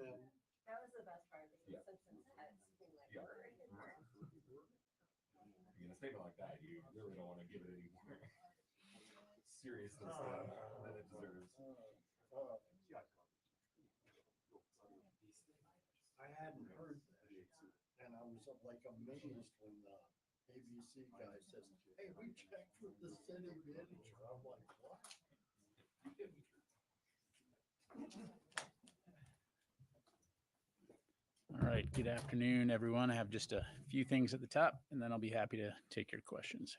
That was the best part. Yeah. Simpsons heads being like, Yeah. "Word." In a statement like that, you really don't want to give it any more seriousness than it deserves. I hadn't heard that, and I was like amazed when the ABC guy says, "Hey, we checked with the city manager." I'm like, "What?" All right, good afternoon, everyone. I have just a few things at the top, and then I'll be happy to take your questions.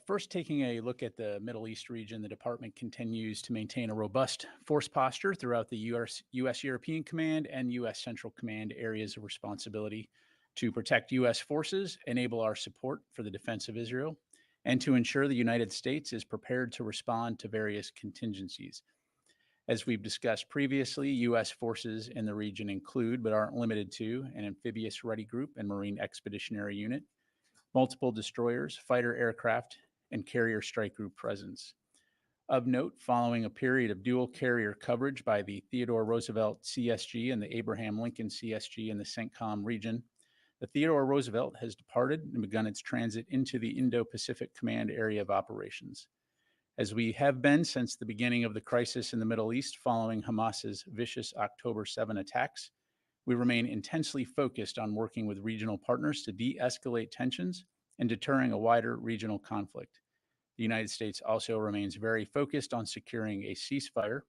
First, taking a look at the Middle East region, the department continues to maintain a robust force posture throughout the U.S. European Command and U.S. Central Command areas of responsibility to protect U.S. forces, enable our support for the defense of Israel, and to ensure the United States is prepared to respond to various contingencies. As we've discussed previously, U.S. forces in the region include, but aren't limited to, an amphibious ready group and Marine Expeditionary Unit, multiple destroyers, fighter aircraft, and carrier strike group presence. Of note, following a period of dual carrier coverage by the Theodore Roosevelt CSG and the Abraham Lincoln CSG in the CENTCOM region, the Theodore Roosevelt has departed and begun its transit into the Indo-Pacific Command area of operations. As we have been since the beginning of the crisis in the Middle East following Hamas's vicious October 7 attacks, we remain intensely focused on working with regional partners to de-escalate tensions and deterring a wider regional conflict. The United States also remains very focused on securing a ceasefire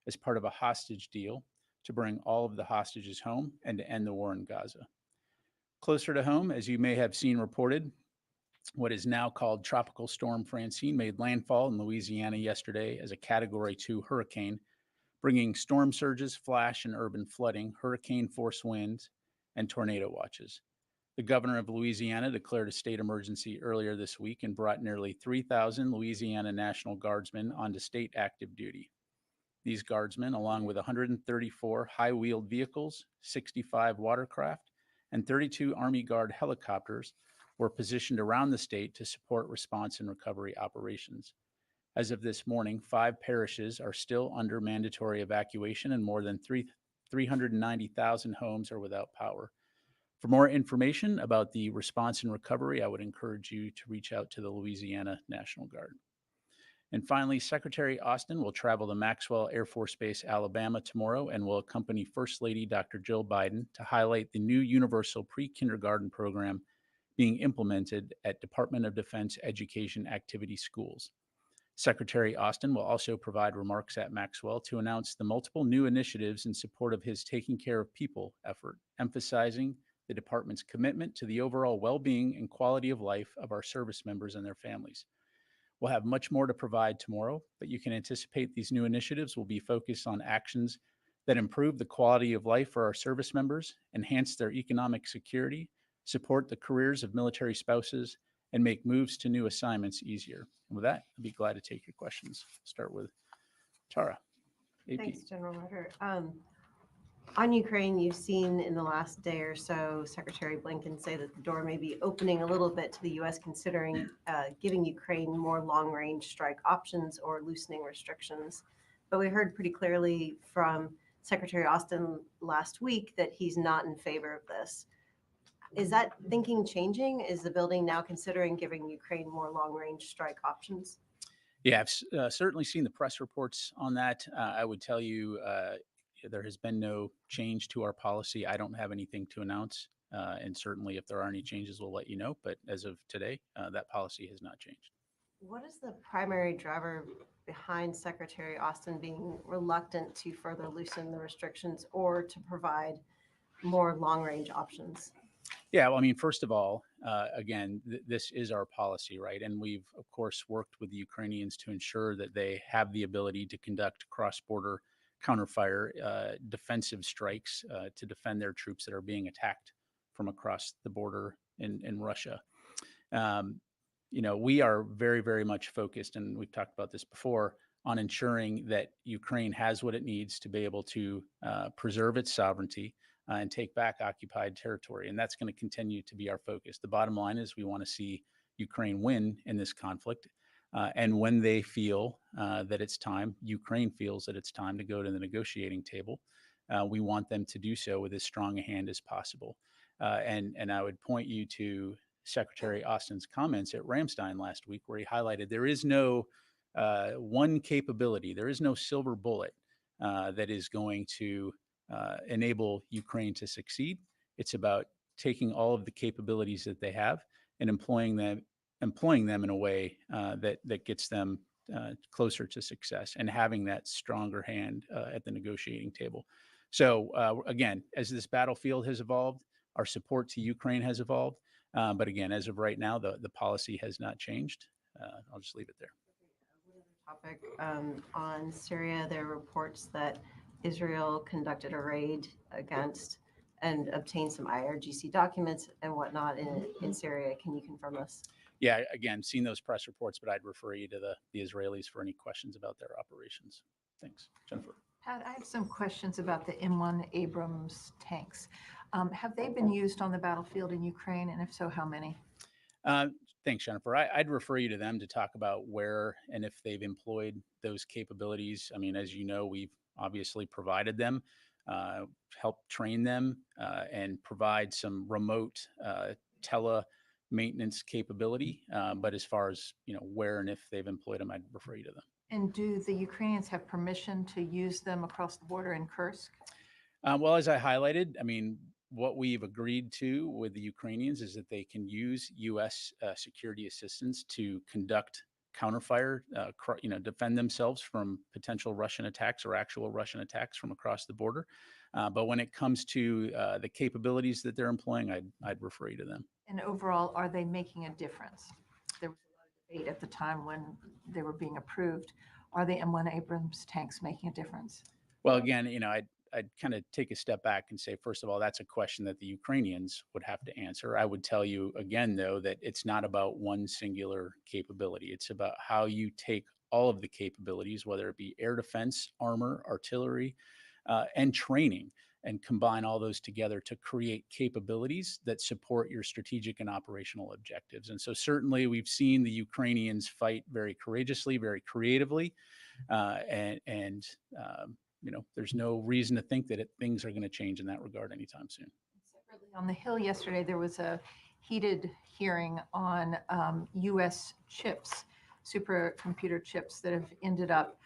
as part of a hostage deal to bring all of the hostages home and to end the war in Gaza. Closer to home, as you may have seen reported, what is now called Tropical Storm Francine made landfall in Louisiana yesterday as a Category 2 hurricane, bringing storm surges, flash and urban flooding, hurricane force winds, and tornado watches. The governor of Louisiana declared a state emergency earlier this week and brought nearly 3,000 Louisiana National Guardsmen onto state active duty. These guardsmen, along with 134 high-wheeled vehicles, 65 watercraft, and 32 Army Guard helicopters, were positioned around the state to support response and recovery operations. As of this morning, 5 parishes are still under mandatory evacuation and more than 390,000 homes are without power. For more information about the response and recovery, I would encourage you to reach out to the Louisiana National Guard. And finally, Secretary Austin will travel to Maxwell Air Force Base, Alabama tomorrow and will accompany First Lady Dr. Jill Biden to highlight the new universal pre-kindergarten program being implemented at Department of Defense Education Activity Schools. Secretary Austin will also provide remarks at Maxwell to announce the multiple new initiatives in support of his Taking Care of People effort, emphasizing the department's commitment to the overall well-being and quality of life of our service members and their families. We'll have much more to provide tomorrow, but you can anticipate these new initiatives will be focused on actions that improve the quality of life for our service members, enhance their economic security, support the careers of military spouses, and make moves to new assignments easier. And with that, I'd be glad to take your questions. Start with Tara. AP. Thanks, General Ryder. On Ukraine, you've seen in the last day or so Secretary Blinken say that the door may be opening a little bit to the U.S. considering giving Ukraine more long-range strike options or loosening restrictions. But we heard pretty clearly from Secretary Austin last week that he's not in favor of this. Is that thinking changing? Is the building now considering giving Ukraine more long-range strike options? Yeah, I've certainly seen the press reports on that. I would tell you there has been no change to our policy. I don't have anything to announce. And certainly if there are any changes, we'll let you know. But as of today, that policy has not changed. What is the primary driver behind Secretary Austin being reluctant to further loosen the restrictions or to provide more long-range options? Yeah, well, I mean, first of all, again, this is our policy, right? And we've, of course, worked with the Ukrainians to ensure that they have the ability to conduct cross-border counterfire defensive strikes to defend their troops that are being attacked from across the border in Russia. You know, we are very, very much focused, and we've talked about this before, on ensuring that Ukraine has what it needs to be able to preserve its sovereignty and take back occupied territory. And that's going to continue to be our focus. The bottom line is we want to see Ukraine win in this conflict. And when they feel that it's time, Ukraine feels that it's time to go to the negotiating table, we want them to do so with as strong a hand as possible. And I would point you to Secretary Austin's comments at Ramstein last week, where he highlighted there is no one capability, there is no silver bullet that is going to enable Ukraine to succeed. It's about taking all of the capabilities that they have and employing them in a way that gets them closer to success and having that stronger hand at the negotiating table. So again, as this battlefield has evolved, our support to Ukraine has evolved. But again, as of right now, the policy has not changed. I'll just leave it there. Topic on Syria, there are reports that Israel conducted a raid against and obtained some IRGC documents and whatnot in Syria. Can you confirm this? Yeah, again, seen those press reports, but I'd refer you to the Israelis for any questions about their operations. Thanks. Jennifer. Pat, I have some questions about the M1 Abrams tanks. Have they been used on the battlefield in Ukraine, and if so, how many? Thanks, Jennifer. I'd refer you to them to talk about where and if they've employed those capabilities. I mean, as you know, we've obviously provided them, helped train them, and provide some remote maintenance capability. But as far as where and if they've employed them, I'd refer you to them. And do the Ukrainians have permission to use them across the border in Kursk? Well, as I highlighted, I mean, what we've agreed to with the Ukrainians is that they can use U.S. Security assistance to conduct counterfire, defend themselves from potential Russian attacks or actual Russian attacks from across the border. But when it comes to the capabilities that they're employing, I'd refer you to them. And overall, are they making a difference? There was a lot of debate at the time when they were being approved. Are the M1 Abrams tanks making a difference? Well, again, I'd kind of take a step back and say, first of all, that's a question that the Ukrainians would have to answer. I would tell you again, though, that it's not about one singular capability. It's about how you take all of the capabilities, whether it be air defense, armor, artillery, and training, and combine all those together to create capabilities that support your strategic and operational objectives. And so certainly we've seen the Ukrainians fight very courageously, very creatively, there's no reason to think that things are going to change in that regard anytime soon. Separately, on the Hill yesterday, there was a heated hearing on U.S. chips, supercomputer chips that have ended up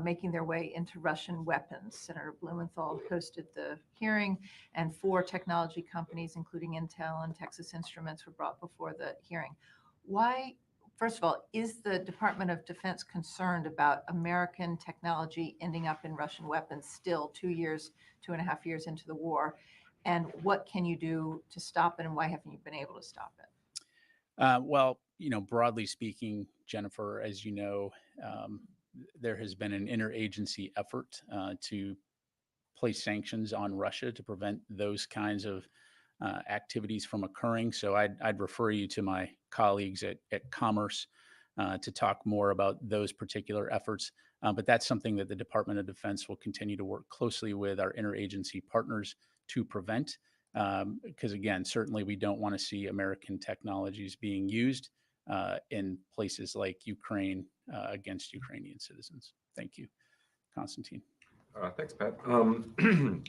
making their way into Russian weapons. Senator Blumenthal hosted the hearing, and 4 technology companies, including Intel and Texas Instruments, were brought before the hearing. Why? First of all, is the Department of Defense concerned about American technology ending up in Russian weapons still 2.5 years into the war? And what can you do to stop it, and why haven't you been able to stop it? Well, broadly speaking, Jennifer, as you know, there has been an interagency effort to place sanctions on Russia to prevent those kinds of activities from occurring. So I'd refer you to my colleagues at Commerce to talk more about those particular efforts. But that's something that the Department of Defense will continue to work closely with our interagency partners to prevent. Because again, certainly we don't want to see American technologies being used in places like Ukraine against Ukrainian citizens. Thank you. Konstantin. Thanks, Pat.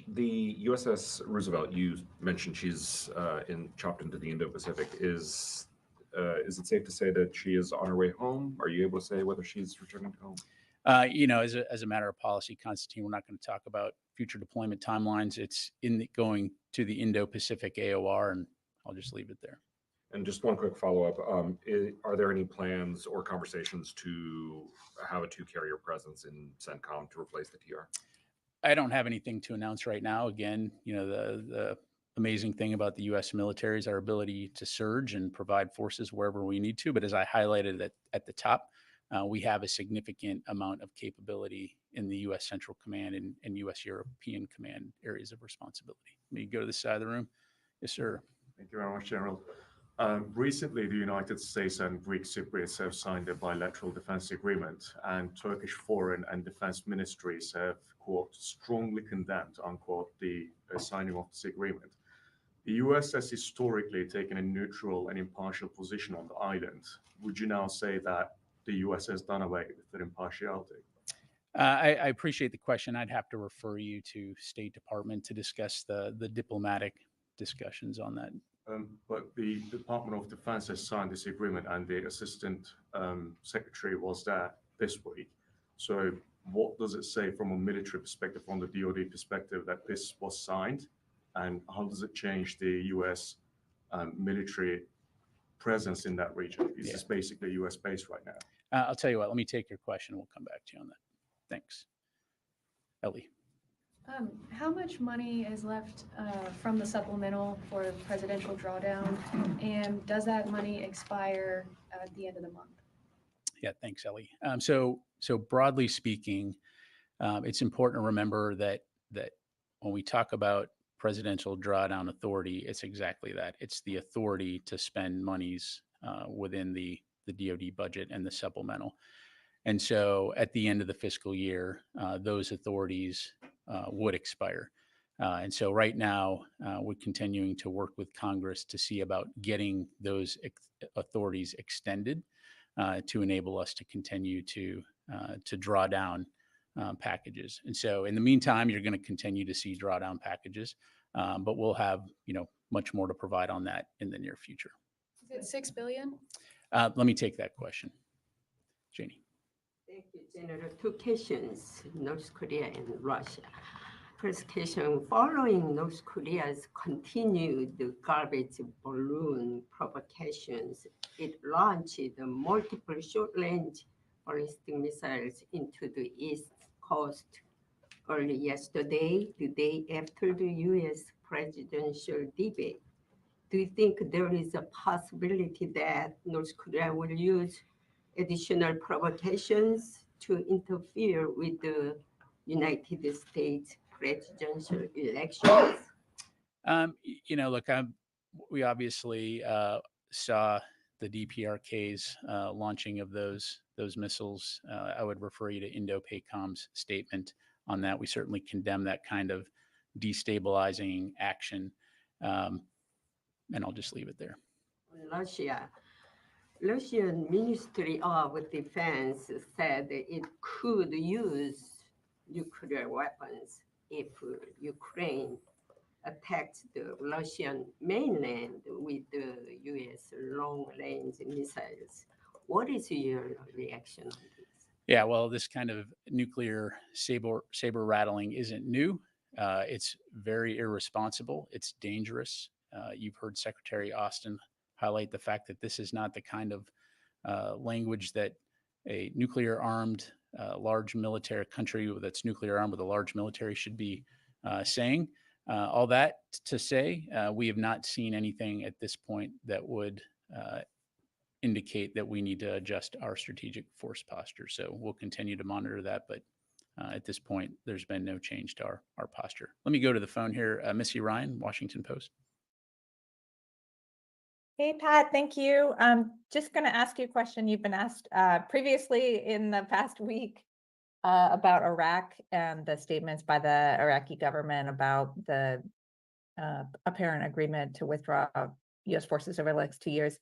The USS Roosevelt, you mentioned she's chopped into the Indo-Pacific. Is it safe to say that she is on her way home? Are you able to say whether she's returning home? As a matter of policy, Konstantin, we're not going to talk about future deployment timelines. It's going to the Indo-Pacific AOR, and I'll just leave it there. And just one quick follow-up. Are there any plans or conversations to have a 2-carrier presence in CENTCOM to replace the TR? I don't have anything to announce right now. Again, the amazing thing about the U.S. military is our ability to surge and provide forces wherever we need to. But as I highlighted at the top, we have a significant amount of capability in the U.S. Central Command and U.S. European Command areas of responsibility. Let me go to this side of the room. Yes, sir. Thank you very much, General. Recently, the United States and Greek Cypriots have signed a bilateral defense agreement, and Turkish foreign and defense ministries have, quote, strongly condemned, unquote, the signing of this agreement. The US has historically taken a neutral and impartial position on the island. Would you now say that the US has done away with their impartiality? I appreciate the question. I'd have to refer you to State Department to discuss the diplomatic discussions on that. But the Department of Defense has signed this agreement, and the Assistant Secretary was there this week. So what does it say from a military perspective, from the DoD perspective, that this was signed? And how does it change the U.S. Military presence in that region? Is this basically U.S. based right now? I'll tell you what, let me take your question. We'll come back to you on that. Thanks. Ellie. How much money is left from the supplemental for the presidential drawdown? And does that money expire at the end of the month? Yeah, thanks, Ellie. So broadly speaking, it's important to remember that when we talk about presidential drawdown authority, it's exactly that. It's the authority to spend monies within the DoD budget and the supplemental. And so at the end of the fiscal year, those authorities would expire. And so right now, we're continuing to work with Congress to see about getting those authorities extended to enable us to continue to draw down packages. And so in the meantime, you're going to continue to see drawdown packages, but we'll have much more to provide on that in the near future. Is it $6 billion? Let me take that question. Janie. Thank you, General. Two questions, North Korea and Russia. First question, following North Korea's continued garbage balloon provocations, it launched multiple short-range ballistic missiles into the East Coast early yesterday, the day after the U.S. presidential debate. Do you think there is a possibility that North Korea will use additional provocations to interfere with the United States presidential elections? Look, we obviously saw the DPRK's launching of those missiles. I would refer you to Indo-PACOM's statement on that. We certainly condemn that kind of destabilizing action. And I'll just leave it there. Russian Ministry of Defense said it could use nuclear weapons if Ukraine attacked the Russian mainland with the U.S. long-range missiles. What is your reaction on this? Yeah, well, this kind of nuclear saber rattling isn't new. It's very irresponsible. It's dangerous. You've heard Secretary Austin highlight the fact that this is not the kind of language that a nuclear-armed large military country that's nuclear-armed with a large military should be saying. All that to say, we have not seen anything at this point that would indicate that we need to adjust our strategic force posture. So we'll continue to monitor that, but at this point, there's been no change to our posture. Let me go to the phone here. Missy Ryan, Washington Post. Hey, Pat, thank you. Just going to ask you a question you've been asked previously in the past week about Iraq and the statements by the Iraqi government about the apparent agreement to withdraw U.S. forces over the next 2 years.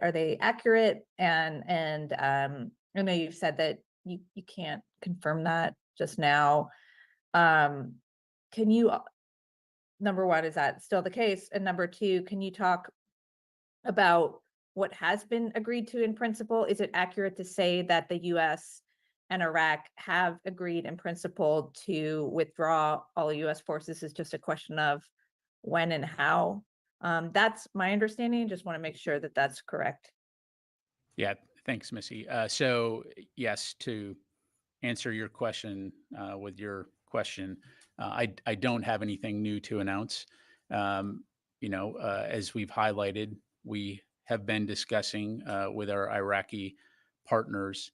Are they accurate? And I know you've said that you can't confirm that just now. Can you, number one, is that still the case? And number two, can you talk about what has been agreed to in principle? Is it accurate to say that the U.S. and Iraq have agreed in principle to withdraw all U.S. forces? Is just a question of when and how? That's my understanding. Just want to make sure that that's correct. Yeah, thanks, Missy. So yes, to answer your question with your question, I don't have anything new to announce. As we've highlighted, we have been discussing with our Iraqi partners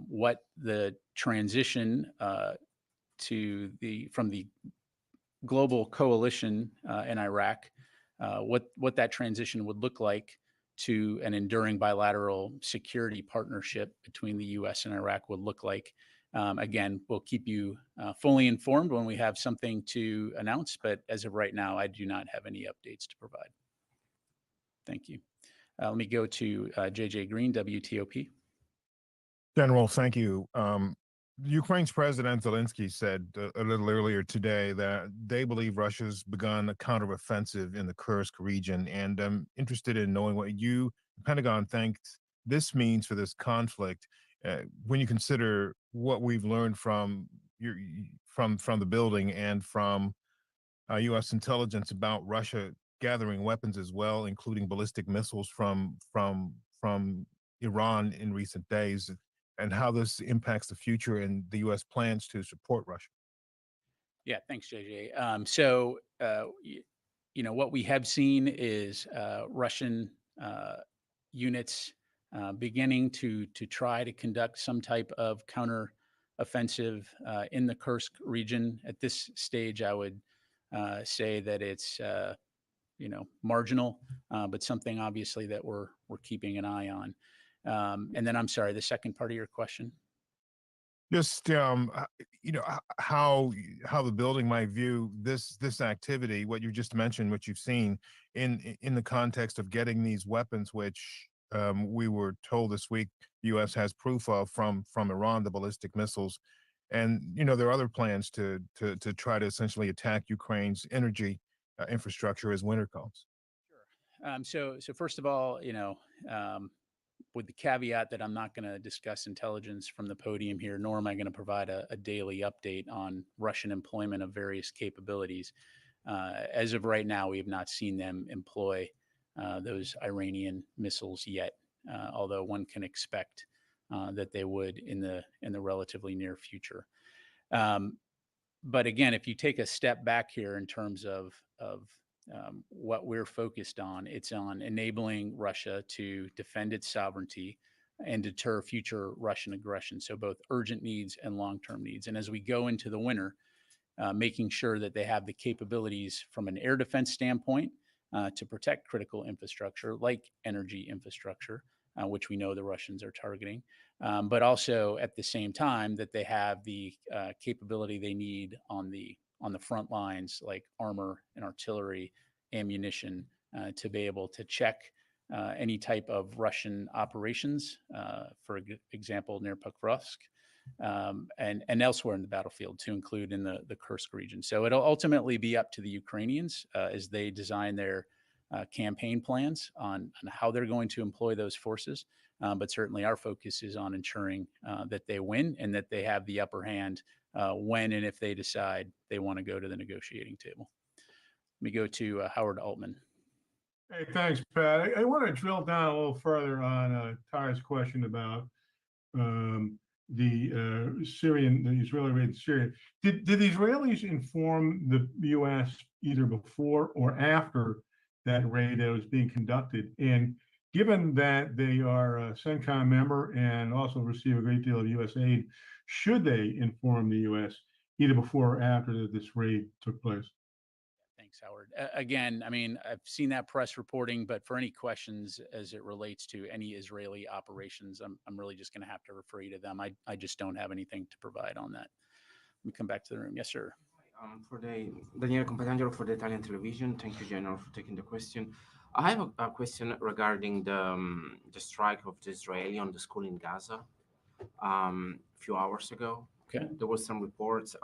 what the transition from the global coalition in Iraq, what that transition would look like to an enduring bilateral security partnership between the U.S. and Iraq would look like. Again, we'll keep you fully informed when we have something to announce, but as of right now, I do not have any updates to provide. Thank you. Let me go to JJ Green, WTOP. General, thank you. Ukraine's President Zelensky said a little earlier today that they believe Russia's begun a counteroffensive in the Kursk region, and I'm interested in knowing what you, the Pentagon, think this means for this conflict when you consider what we've learned from from the building and from U.S. intelligence about Russia gathering weapons as well, including ballistic missiles from Iran in recent days, and how this impacts the future and the U.S. plans to support Russia. Yeah, thanks, JJ. What we have seen is Russian units beginning to try to conduct some type of counter offensive in the Kursk region. At this stage, I would say that it's marginal, but something obviously that we're keeping an eye on. And then I'm sorry, the second part of your question. Just how the building might view this activity, what you just mentioned, what you've seen in the context of getting these weapons, which we were told this week the U.S. has proof of from Iran, the ballistic missiles, and there are other plans to try to essentially attack Ukraine's energy infrastructure as winter comes. Sure. So first of all, with the caveat that I'm not going to discuss intelligence from the podium here, nor am I going to provide a daily update on Russian employment of various capabilities. As of right now, we have not seen them employ those Iranian missiles yet, although one can expect that they would in the relatively near future. But again, if you take a step back here in terms of what we're focused on, it's on enabling Russia to defend its sovereignty and deter future Russian aggression. So both urgent needs and long-term needs. And as we go into the winter, making sure that they have the capabilities from an air defense standpoint to protect critical infrastructure like energy infrastructure, which we know the Russians are targeting, but also at the same time that they have the capability they need on the front lines, like armor and artillery, ammunition, to be able to check any type of Russian operations, for example, near Pokrovsk, and elsewhere in the battlefield, to include in the Kursk region. So it'll ultimately be up to the Ukrainians as they design their campaign plans on how they're going to employ those forces. But certainly our focus is on ensuring that they win and that they have the upper hand when and if they decide they want to go to the negotiating table. Let me go to Howard Altman. Hey, thanks, Pat. I want to drill down a little further on Ty's question about the Israeli raid in Syria. Did the Israelis inform the U.S. either before or after that raid that was being conducted? And given that they are a CENTCOM member and also receive a great deal of U.S. aid, should they inform the U.S. either before or after this raid took place? Thanks, Howard. Again, I mean, I've seen that press reporting, but for any questions as it relates to any Israeli operations, I'm really just going to have to refer you to them. I just don't have anything to provide on that. Let me come back to the room. Yes, sir. For the Daniele Compatangelo for the Italian television. Thank you, General, for taking the question. I have a question regarding the strike of the Israeli on the school in Gaza a few hours ago. Okay. There was some reports,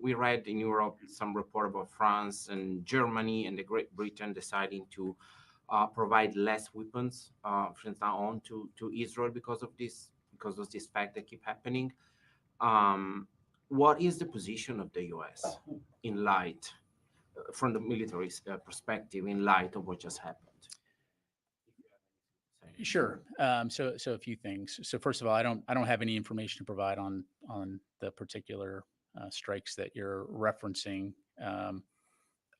we read in Europe some report about France and Germany and the Great Britain deciding to provide less weapons from now on to Israel because of this fact that keep happening. What is the position of the U.S. in light, from the military perspective, in light of what just happened? Sure. So a few things. So first of all, I don't have any information to provide on the particular strikes that you're referencing,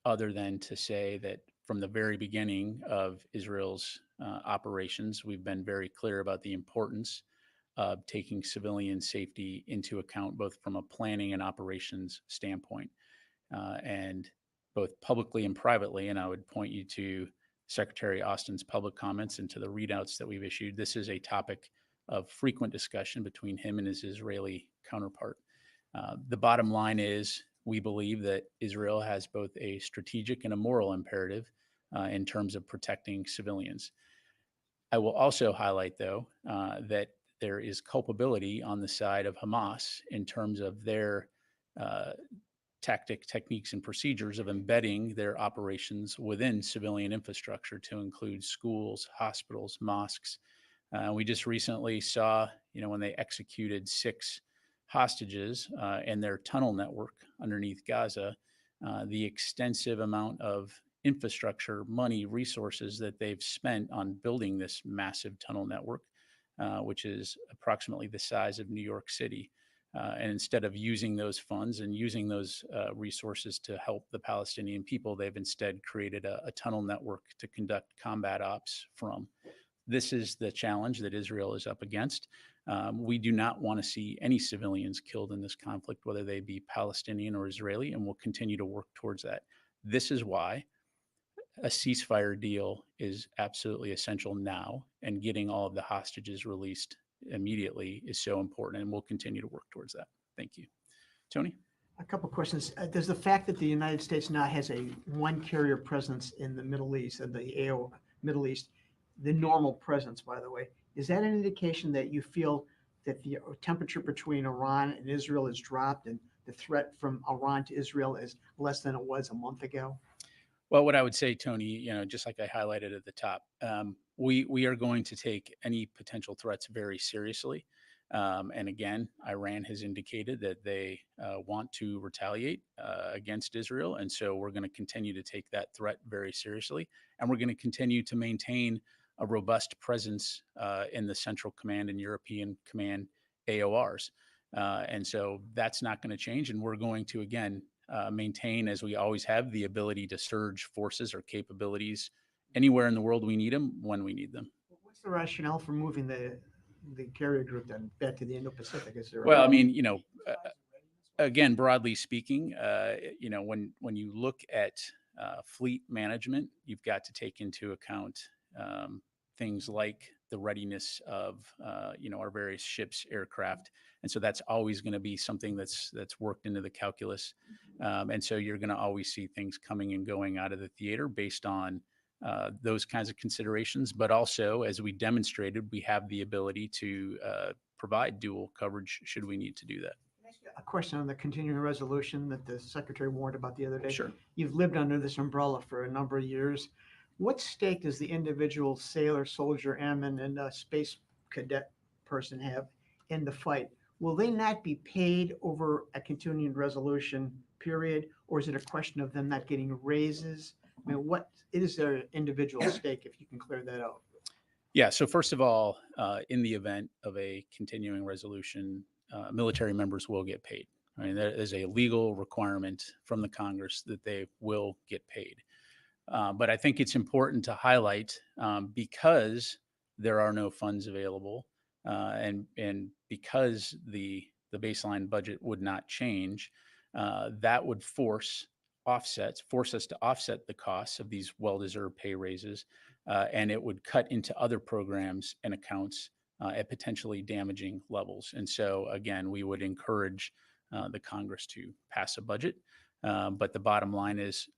other than to say that from the very beginning of Israel's operations, we've been very clear about the importance of taking civilian safety into account, both from a planning and operations standpoint, and both publicly and privately. And I would point you to Secretary Austin's public comments and to the readouts that we've issued. This is a topic of frequent discussion between him and his Israeli counterpart. The bottom line is we believe that Israel has both a strategic and a moral imperative in terms of protecting civilians. I will also highlight, though, that there is culpability on the side of Hamas in terms of their techniques, and procedures of embedding their operations within civilian infrastructure to include schools, hospitals, mosques. We just recently saw, when they executed 6 hostages in their tunnel network underneath Gaza, the extensive amount of infrastructure, money, resources that they've spent on building this massive tunnel network, which is approximately the size of New York City. And instead of using those funds and using those resources to help the Palestinian people, they've instead created a tunnel network to conduct combat ops from. This is the challenge that Israel is up against. We do not want to see any civilians killed in this conflict, whether they be Palestinian or Israeli, and we'll continue to work towards that. This is why a ceasefire deal is absolutely essential now, and getting all of the hostages released immediately is so important, and we'll continue to work towards that. Thank you. Tony? A couple of questions. Does the fact that the United States now has a one carrier presence in the Middle East, and the AO Middle East, the normal presence, by the way, is that an indication that you feel that the temperature between Iran and Israel has dropped, and the threat from Iran to Israel is less than it was a month ago? Well, what I would say, Tony, just like I highlighted at the top, we are going to take any potential threats very seriously. And again, Iran has indicated that they want to retaliate against Israel. And so we're going to continue to take that threat very seriously. And we're going to continue to maintain a robust presence in the Central Command and European Command AORs. And so that's not going to change. And we're going to, again, maintain, as we always have, the ability to surge forces or capabilities anywhere in the world we need them when we need them. What's the rationale for moving the carrier group then back to the Indo-Pacific? Is there Well, I mean, again, broadly speaking, when you look at fleet management, you've got to take into account things like the readiness of our various ships, aircraft, and so that's always going to be something that's worked into the calculus. And so you're going to always see things coming and going out of the theater based on those kinds of considerations. But also, as we demonstrated, we have the ability to provide dual coverage should we need to do that. a question on the continuing resolution that the secretary warned about the other day? Sure. You've lived under this umbrella for a number of years. What stake does the individual sailor, soldier, airman, and space cadet person have in the fight? Will they not be paid over a continuing resolution period, or is it a question of them not getting raises? I mean, what is their individual stake, if you can clear that out? Yeah, so first of all, in the event of a continuing resolution, military members will get paid. I mean, there is a legal requirement from the Congress that they will get paid. But I think it's important to highlight, because there are no funds available, and because the baseline budget would not change, that would force us to offset the costs of these well-deserved pay raises, and it would cut into other programs and accounts at potentially damaging levels. And so, again, we would encourage the Congress to pass a budget, but the bottom line is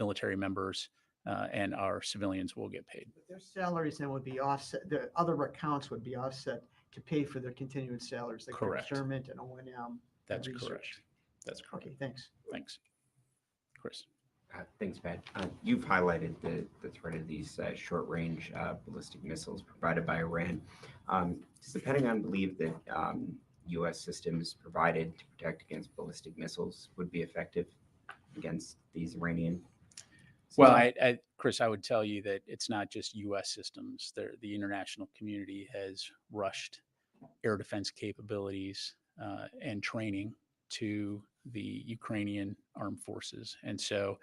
military members and our civilians will get paid. But their salaries then would be offset, the other accounts would be offset to pay for their continuing salaries, like Correct. procurement and O&M. That's research. correct. That's correct. Okay, thanks. Thanks. Chris. Thanks, Pat. You've highlighted the threat of these short-range ballistic missiles provided by Iran. Does the Pentagon believe that U.S. systems provided to protect against ballistic missiles would be effective against these Iranian systems? Well, Chris, I would tell you that it's not just U.S. systems. The international community has rushed air defense capabilities and training to the Ukrainian armed forces. And so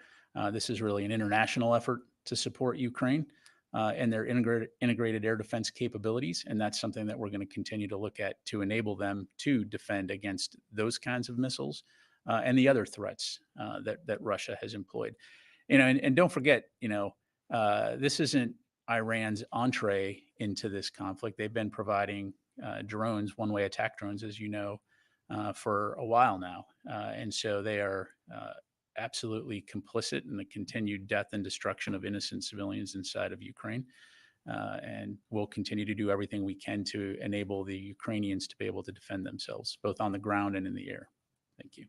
this is really an international effort to support Ukraine and their integrated air defense capabilities. And that's something that we're going to continue to look at to enable them to defend against those kinds of missiles and the other threats that Russia has employed. And don't forget, this isn't Iran's entree into this conflict. They've been providing drones, one-way attack drones, as you know, for a while now. And so they are absolutely complicit in the continued death and destruction of innocent civilians inside of Ukraine. and we'll continue to do everything we can to enable the Ukrainians to be able to defend themselves, both on the ground and in the air. Thank you.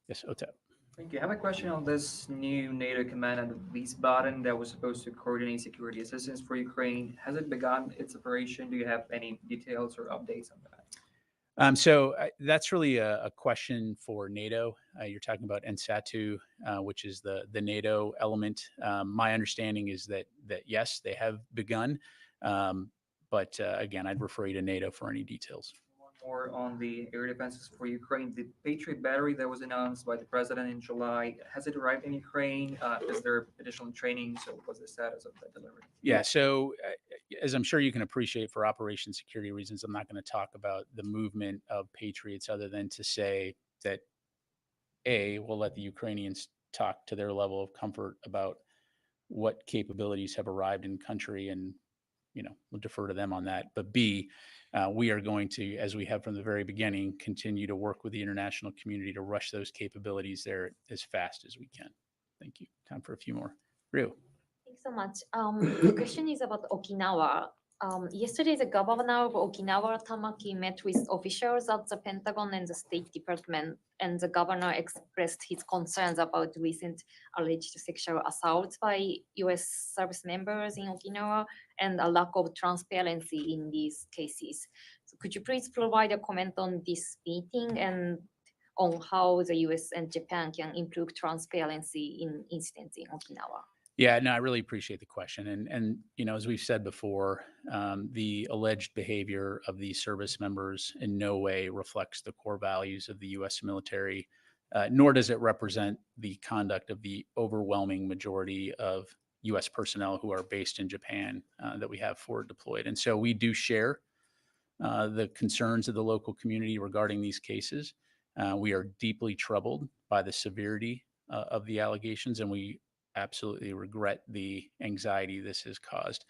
Yes, Otep. Thank you. I have a question on this new NATO command and release button that was supposed to coordinate security assistance for Ukraine. Has it begun its operation? Do you have any details or updates on that? So that's really a question for NATO. You're talking about NSATU, which is the NATO element. My understanding is that yes, they have begun, but again, I'd refer you to NATO for any details. More on the air defenses for Ukraine. The Patriot battery that was announced by the president in July, has it arrived in Ukraine? Is there additional training? So what's the status of that delivery? Yeah, so as I'm sure you can appreciate, for operation security reasons, I'm not going to talk about the movement of Patriots other than to say that, A, we'll let the Ukrainians talk to their level of comfort about what capabilities have arrived in country, and we'll defer to them on that. But B, we are going to, as we have from the very beginning, continue to work with the international community to rush those capabilities there as fast as we can. Thank you. Time for a few more. Ryu. Thanks so much. The question is about Okinawa. Yesterday, the governor of Okinawa, Tamaki, met with officials at the Pentagon and the State Department, and the governor expressed his concerns about recent alleged sexual assaults by U.S. service members in Okinawa and a lack of transparency in these cases. So could you please provide a comment on this meeting and on how the U.S. and Japan can improve transparency in incidents in Okinawa? Yeah, no, I really appreciate the question. And as we've said before, the alleged behavior of these service members in no way reflects the core values of the U.S. military, nor does it represent the conduct of the overwhelming majority of U.S. personnel who are based in Japan that we have forward deployed. And so we do share the concerns of the local community regarding these cases. We are deeply troubled by the severity of the allegations, and we absolutely regret the anxiety this has caused.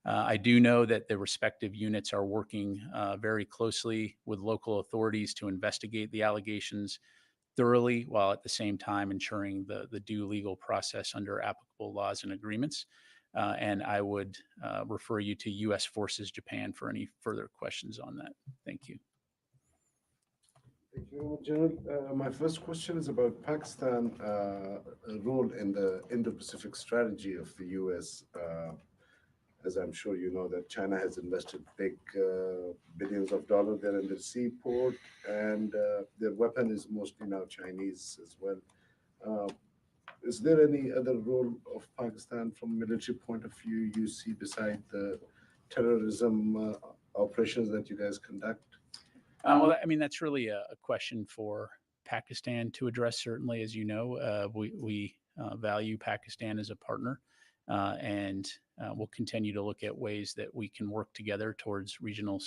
I do know that the respective units are working very closely with local authorities to investigate the allegations thoroughly, while at the same time ensuring the due legal process under applicable laws and agreements. And I would refer you to U.S. Forces Japan for any further questions on that. Thank you. Thank you, General. My first question is about Pakistan role in the Indo-Pacific strategy of the U.S. As I'm sure you know, that China has invested big billions of dollars there in the seaport, and their weapon is mostly now Chinese as well. Is there any other role of Pakistan from a military point of view you see beside the terrorism operations that you guys conduct? Well, I mean, that's really a question for Pakistan to address. Certainly, as you know, we value Pakistan as a partner, and we'll continue to look at ways that we can work together towards regional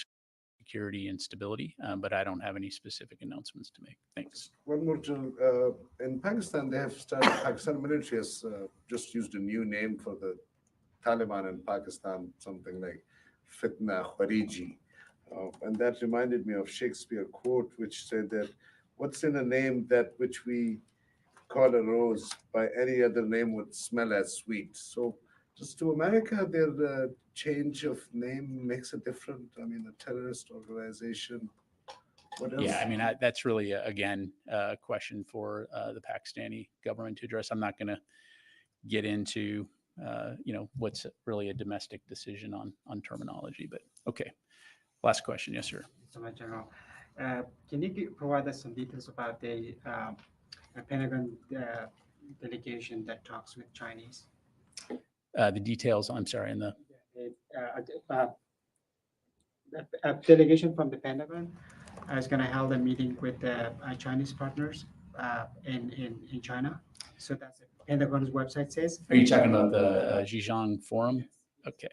security and stability. But I don't have any specific announcements to make. Thanks. One more, General. In Pakistan, they have started, Pakistan military has just used a new name for the Taliban in Pakistan, something like Fitna Khariji. And that reminded me of Shakespeare quote, which said that what's in a name that which we call a rose by any other name would smell as sweet. So just to America, their change of name makes a difference. I mean, a terrorist organization. What else? Yeah, I mean, that's really, again, a question for the Pakistani government to address. I'm not going to get into, what's really a domestic decision on terminology, but okay. Last question. Yes, sir. So much, General. Can you provide us some details about the Pentagon delegation that talks with Chinese? The details, I'm sorry, in the delegation from the Pentagon is going to hold a meeting with the Chinese partners in China. So that's what Pentagon's website says. Are you talking about the Xizang Forum? Okay.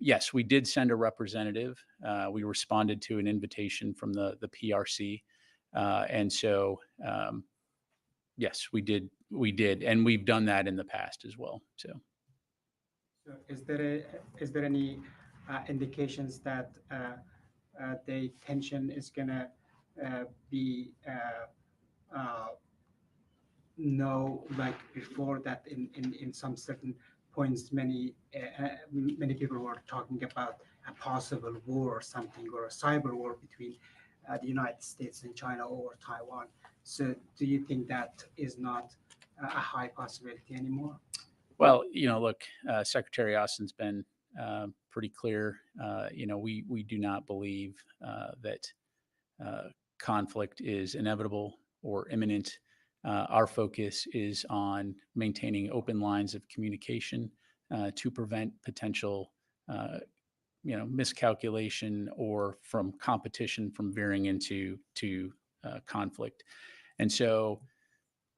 Yes, we did send a representative. We responded to an invitation from the PRC. And so, yes, we did. And we've done that in the past as well. So is there any indications that the tension is going to be like before that in some certain points, many people were talking about a possible war or something, or a cyber war between the United States and China over Taiwan. So do you think that is not a high possibility anymore? Well, look, Secretary Austin's been pretty clear. We do not believe that conflict is inevitable or imminent. Our focus is on maintaining open lines of communication to prevent potential, miscalculation or from competition from veering into conflict. And so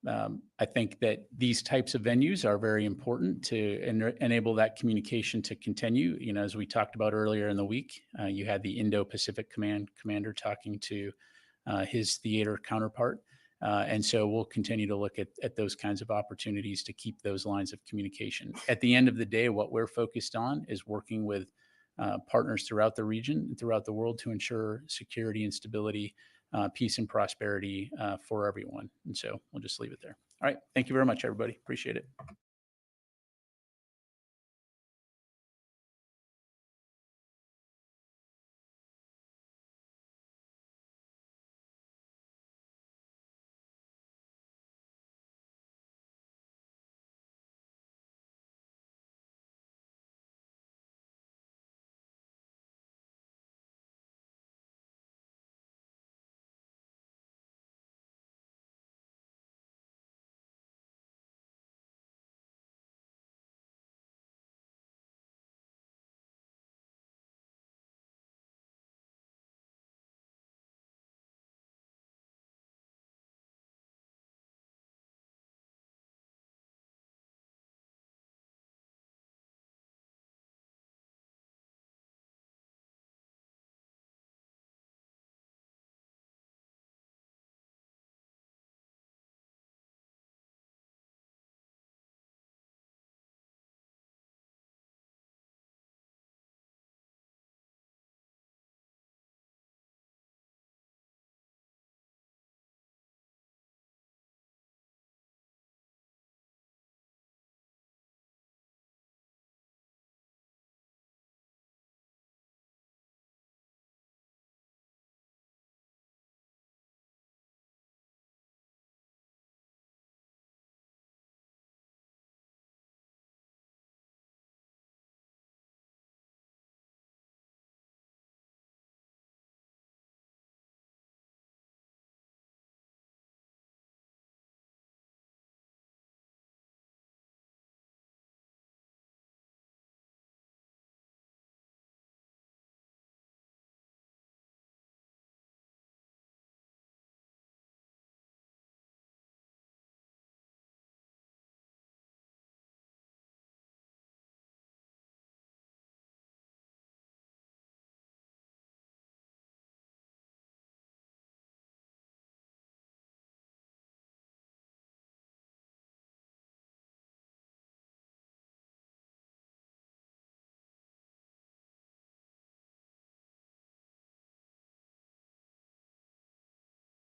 I think that these types of venues are very important to enable that communication to continue. As we talked about earlier in the week, you had the Indo-Pacific Command commander talking to his theater counterpart. And so we'll continue to look at those kinds of opportunities to keep those lines of communication. At the end of the day, what we're focused on is working with partners throughout the region and throughout the world to ensure security and stability, peace and prosperity for everyone. And so we'll just leave it there. All right. Thank you very much, everybody. Appreciate it.